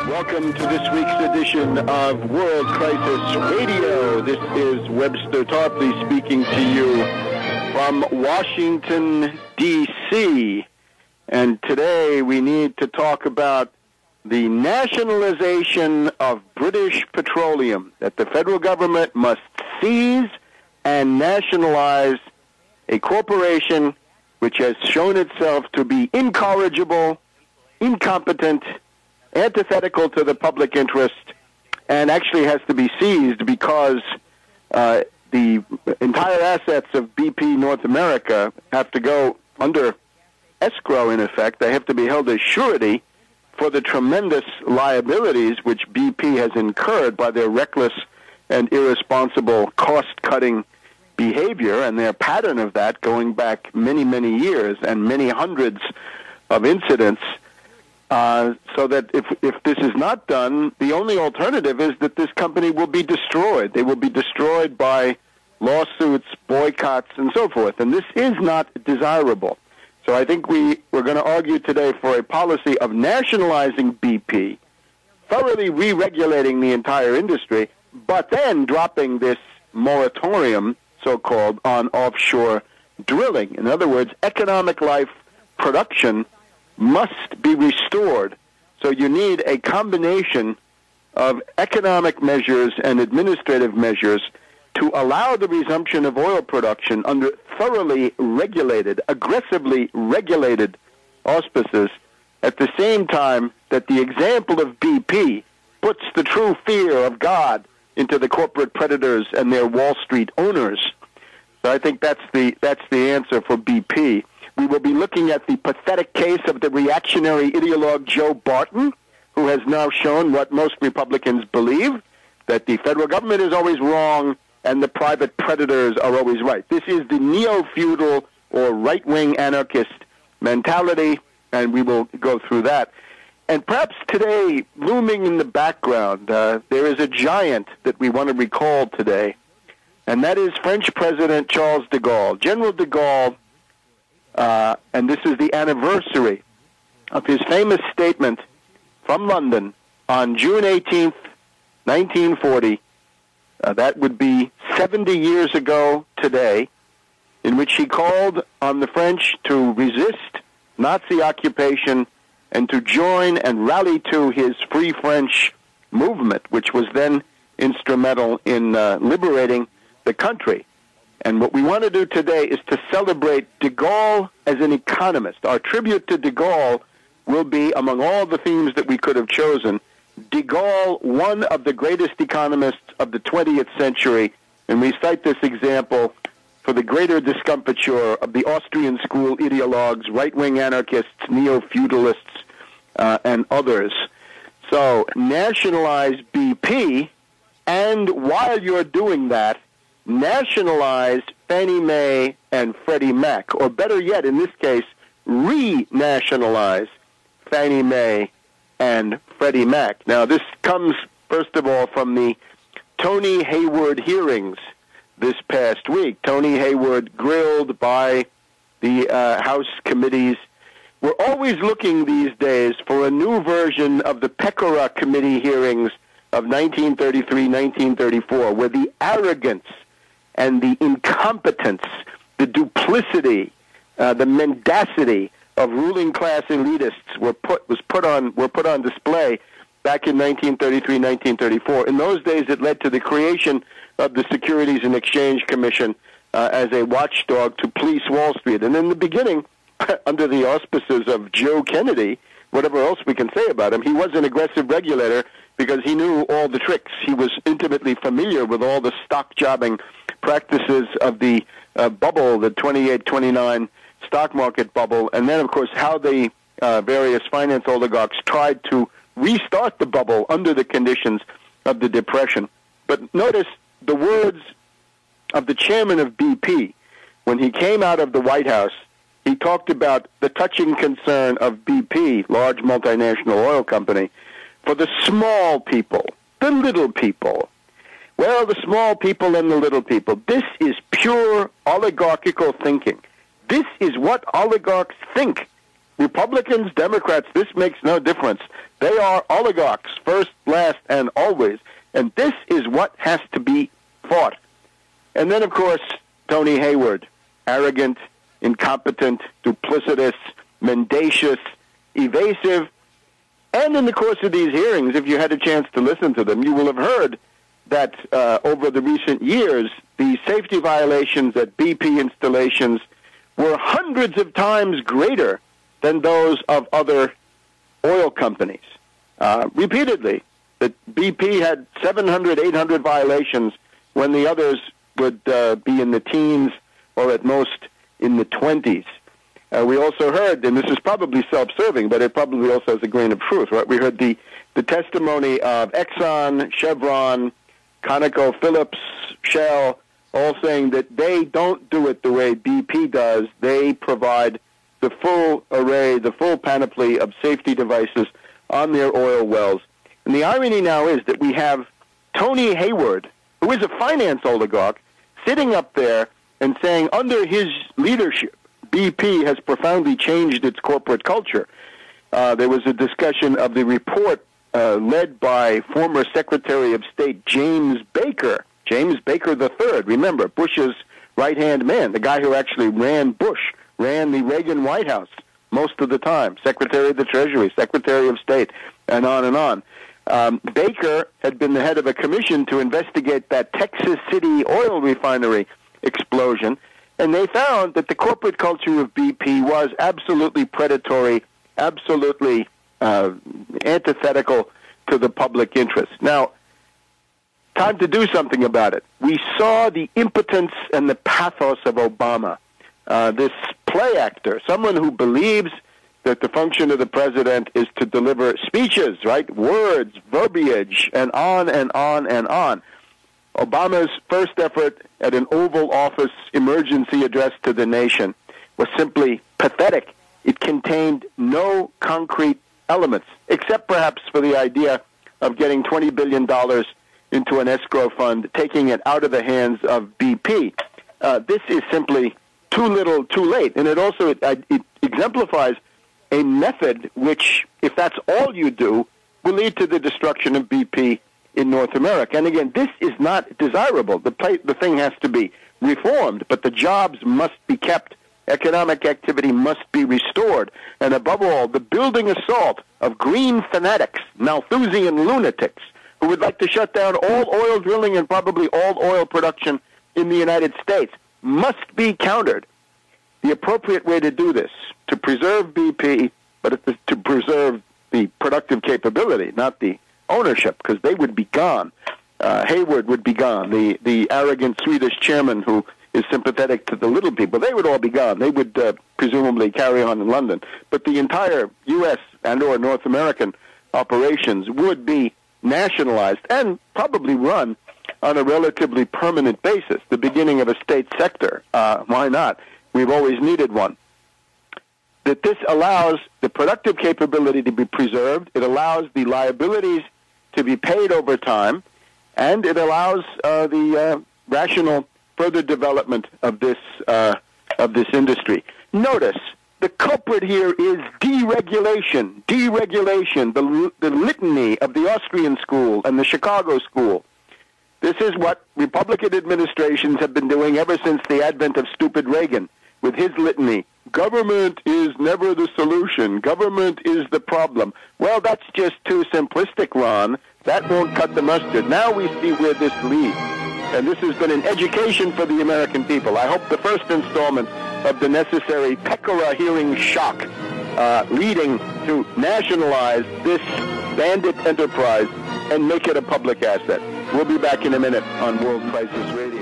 Welcome to this week's edition of World Crisis Radio. This is Webster Tarpley speaking to you from Washington, D.C. And today we need to talk about the nationalization of British petroleum, that the federal government must seize and nationalize a corporation which has shown itself to be incorrigible, incompetent, antithetical to the public interest, and actually has to be seized because the entire assets of BP North America have to go under escrow, in effect. They have to be held as surety for the tremendous liabilities which BP has incurred by their reckless and irresponsible cost-cutting behavior, and their pattern of that going back many, many years and many hundreds of incidents. So that if this is not done, the only alternative is that this company will be destroyed. They will be destroyed by lawsuits, boycotts, and so forth. And this is not desirable. So I think we're going to argue today for a policy of nationalizing BP, thoroughly re-regulating the entire industry, but then dropping this moratorium, so-called, on offshore drilling. In other words, economic life production must be restored. So you need a combination of economic measures and administrative measures to allow the resumption of oil production under thoroughly regulated, aggressively regulated auspices, at the same time that the example of BP puts the true fear of God into the corporate predators and their Wall Street owners. So I think that's the answer for BP. We will be looking at the pathetic case of the reactionary ideologue Joe Barton, who has now shown what most Republicans believe, that the federal government is always wrong and the private predators are always right. This is the neo-feudal or right-wing anarchist mentality, and we will go through that. And perhaps today, looming in the background, there is a giant that we want to recall today, and that is French President Charles de Gaulle. General de Gaulle, and this is the anniversary of his famous statement from London on June 18th, 1940. That would be 70 years ago today, in which he called on the French to resist Nazi occupation and to join and rally to his Free French movement, which was then instrumental in liberating the country. And what we want to do today is to celebrate de Gaulle as an economist. Our tribute to de Gaulle will be, among all the themes that we could have chosen, de Gaulle, one of the greatest economists of the 20th century, and we cite this example for the greater discomfiture of the Austrian school ideologues, right-wing anarchists, neo-feudalists, and others. So nationalize BP, and while you're doing that, nationalize Fannie Mae and Freddie Mac, or better yet, in this case, re-nationalize Fannie Mae and Freddie Mac. Now, this comes, first of all, from the Tony Hayward hearings this past week. Tony Hayward, grilled by the House committees. We're always looking these days for a new version of the Pecora committee hearings of 1933, 1934, where the arrogance and the incompetence, the duplicity, the mendacity of ruling class elitists were put on display back in 1933, 1934. In those days, it led to the creation of the Securities and Exchange Commission as a watchdog to police Wall Street. And in the beginning, under the auspices of Joe Kennedy, whatever else we can say about him, he was an aggressive regulator because he knew all the tricks. He was intimately familiar with all the stock jobbing practices of the bubble, the 28, 29 stock market bubble, and then, of course, how the various finance oligarchs tried to restart the bubble under the conditions of the Depression. But notice the words of the chairman of BP. When he came out of the White House, he talked about the touching concern of BP, large multinational oil company, for the small people, the little people. Well, the small people and the little people. This is pure oligarchical thinking. This is what oligarchs think. Republicans, Democrats, this makes no difference. They are oligarchs, first, last, and always. And this is what has to be fought. And then, of course, Tony Hayward, arrogant, incompetent, duplicitous, mendacious, evasive. And in the course of these hearings, if you had a chance to listen to them, you will have heard that over the recent years, the safety violations at BP installations were hundreds of times greater than those of other oil companies. Repeatedly, that BP had 700, 800 violations when the others would be in the teens or at most in the 20s. We also heard, and this is probably self-serving, but it probably also has a grain of truth, right? We heard the testimony of Exxon, Chevron, ConocoPhillips, Shell, all saying that they don't do it the way BP does. They provide the full array, the full panoply of safety devices on their oil wells. And the irony now is that we have Tony Hayward, who is a finance oligarch, sitting up there and saying under his leadership, BP has profoundly changed its corporate culture. There was a discussion of the report led by former Secretary of State James Baker III, remember, Bush's right-hand man, the guy who actually ran the Reagan White House most of the time, Secretary of the Treasury, Secretary of State, and on and on. Baker had been the head of a commission to investigate that Texas City oil refinery explosion, and they found that the corporate culture of BP was absolutely predatory, absolutely antithetical to the public interest. Now, time to do something about it. We saw the impotence and the pathos of Obama, this play actor, someone who believes that the function of the president is to deliver speeches, right? Words, verbiage, and on and on and on. Obama's first effort at an Oval Office emergency address to the nation was simply pathetic. It contained no concrete elements, except perhaps for the idea of getting $20 billion into an escrow fund, taking it out of the hands of BP. This is simply too little, too late. And it also it exemplifies a method which, if that's all you do, will lead to the destruction of BP in North America. And again, this is not desirable. The thing has to be reformed, but the jobs must be kept. Economic activity must be restored. And above all, the building assault of green fanatics, Malthusian lunatics, who would like to shut down all oil drilling and probably all oil production in the United States, must be countered. The appropriate way to do this, to preserve BP, but to preserve the productive capability, not the ownership, because they would be gone. Hayward would be gone. The arrogant Swedish chairman who is sympathetic to the little people, they would all be gone. They would presumably carry on in London. But the entire U.S. and or North American operations would be nationalized and probably run on a relatively permanent basis, the beginning of a state sector. Why not? We've always needed one. That this allows the productive capability to be preserved, it allows the liabilities to be paid over time, and it allows the rational further development of this industry. Notice, the culprit here is deregulation, the litany of the Austrian school and the Chicago school. This is what Republican administrations have been doing ever since the advent of stupid Reagan, with his litany. Government is never the solution. Government is the problem. Well, that's just too simplistic, Ron. That won't cut the mustard. Now we see where this leads. And this has been an education for the American people. I hope the first installment of the necessary Pecora hearing shock leading to nationalize this bandit enterprise and make it a public asset. We'll be back in a minute on World Crisis Radio.